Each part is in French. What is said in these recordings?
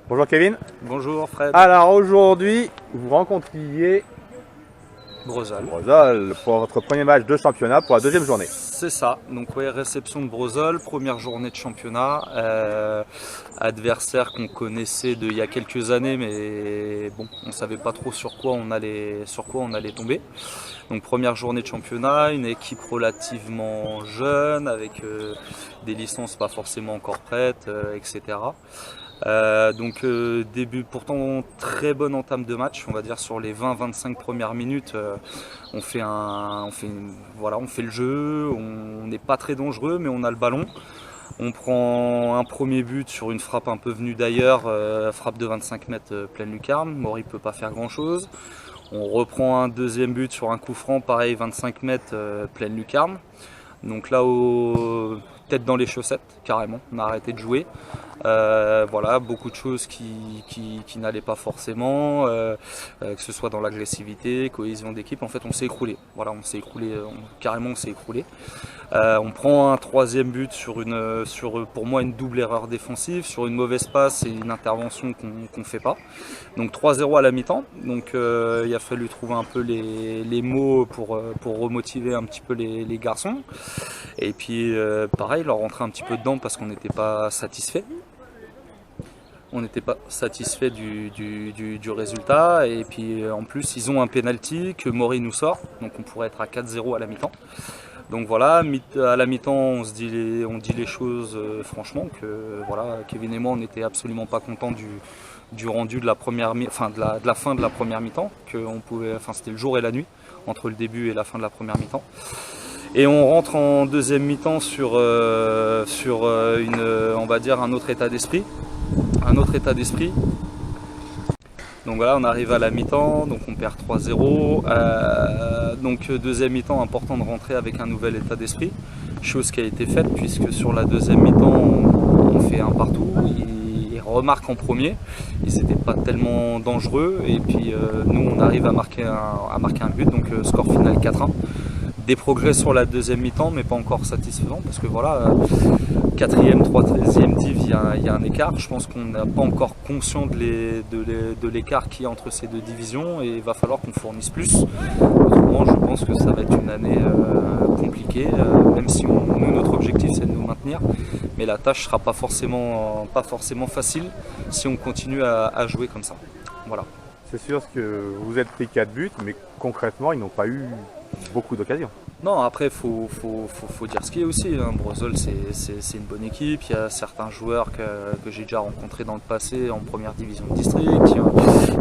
Bonjour Kevin. Bonjour Fred. Alors aujourd'hui, vous rencontriez Breuzol. Breuzol pour votre premier match de championnat pour la deuxième journée. C'est ça, donc ouais, réception de Breuzol, première journée de championnat, adversaire qu'on connaissait il y a quelques années, mais bon, on savait pas trop sur quoi on allait tomber. Donc première journée de championnat, une équipe relativement jeune, avec des licences pas forcément encore prêtes, etc. Début pourtant très bonne entame de match, on va dire sur les 20-25 premières minutes, on fait le jeu, on n'est pas très dangereux mais on a le ballon. On prend un premier but sur une frappe un peu venue d'ailleurs, frappe de 25 mètres pleine lucarne, Maury peut pas faire grand chose. On reprend un deuxième but sur un coup franc, pareil 25 mètres pleine lucarne. Donc là, tête dans les chaussettes, carrément, on a arrêté de jouer. Voilà, beaucoup de choses qui n'allaient pas forcément, que ce soit dans l'agressivité, cohésion d'équipe. En fait, on s'est écroulé. Voilà, on s'est écroulé, carrément, on s'est écroulé. On prend un troisième but sur pour moi une double erreur défensive, sur une mauvaise passe et une intervention qu'on fait pas. Donc 3-0 à la mi-temps. Donc il a fallu trouver un peu les mots pour remotiver un petit peu les garçons. Et puis pareil, leur rentrer un petit peu dedans parce qu'on n'était pas satisfait. On n'était pas satisfait du résultat. Et puis en plus, ils ont un penalty que Maury nous sort. Donc on pourrait être à 4-0 à la mi-temps. Donc voilà, à la mi-temps, on dit les choses franchement que voilà, Kevin et moi, on n'était absolument pas contents du rendu de la première, de la fin de la première mi-temps, c'était le jour et la nuit entre le début et la fin de la première mi-temps. Et on rentre en deuxième mi-temps sur on va dire un autre état d'esprit, Donc voilà, on arrive à la mi-temps, donc on perd 3-0. Donc deuxième mi-temps, important de rentrer avec un nouvel état d'esprit, chose qui a été faite puisque sur la deuxième mi-temps, on fait un partout. Ils remarquent en premier, ils n'étaient pas tellement dangereux et puis nous on arrive à marquer un but, donc score final 4-1. Des progrès sur la deuxième mi-temps, mais pas encore satisfaisant parce que voilà, 4e, 3e div, il y a un écart. Je pense qu'on n'a pas encore conscient de l'écart qu'il y a entre ces deux divisions et il va falloir qu'on fournisse plus. Autrement, je pense que ça va être une année compliquée, même si nous, notre objectif c'est de nous maintenir. Mais la tâche sera pas forcément facile si on continue à jouer comme ça. Voilà. C'est sûr que vous êtes pris 4 buts, mais concrètement, ils n'ont pas eu beaucoup d'occasions. Non, après, faut dire ce qui est aussi. Hein. Breuzol, c'est une bonne équipe. Il y a certains joueurs que j'ai déjà rencontrés dans le passé en première division de district.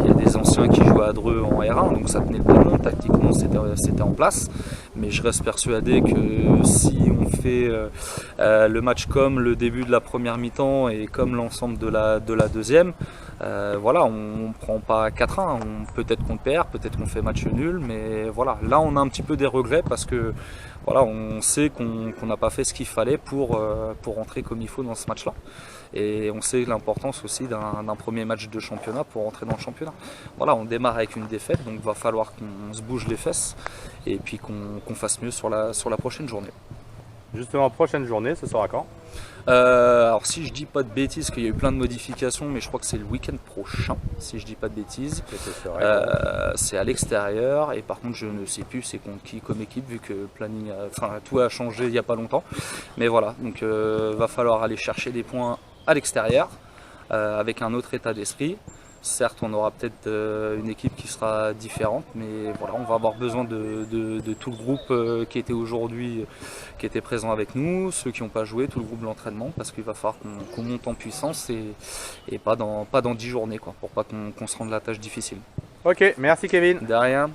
Il y a des anciens qui jouaient à Dreux en R1, donc ça tenait le ballon. Tactiquement, c'était en place. Mais je reste persuadé que si on fait le match comme le début de la première mi-temps et comme l'ensemble de la deuxième, voilà, on prend pas 4-1. Peut-être qu'on perd, peut-être qu'on fait match nul, mais voilà. Là, on a un petit peu des regrets parce que voilà, on sait qu'on n'a pas fait ce qu'il fallait pour rentrer comme il faut dans ce match-là. Et on sait l'importance aussi d'un premier match de championnat pour rentrer dans le championnat. Voilà, on démarre avec une défaite, donc il va falloir qu'on se bouge les fesses et puis qu'on fasse mieux sur la prochaine journée. Justement, prochaine journée, ce sera quand ? Alors si je dis pas de bêtises, qu'il y a eu plein de modifications, mais je crois que c'est le week-end prochain, si je dis pas de bêtises. C'est à l'extérieur et par contre je ne sais plus c'est contre qui comme équipe vu que tout a changé il n'y a pas longtemps. Mais voilà, donc va falloir aller chercher des points à l'extérieur avec un autre état d'esprit. Certes, on aura peut-être une équipe qui sera différente, mais voilà, on va avoir besoin de tout le groupe qui était aujourd'hui, qui était présent avec nous, ceux qui n'ont pas joué, tout le groupe de l'entraînement, parce qu'il va falloir qu'on monte en puissance et pas dans 10 journées, quoi, pour pas qu'on se rende la tâche difficile. Ok, merci Kevin. De rien.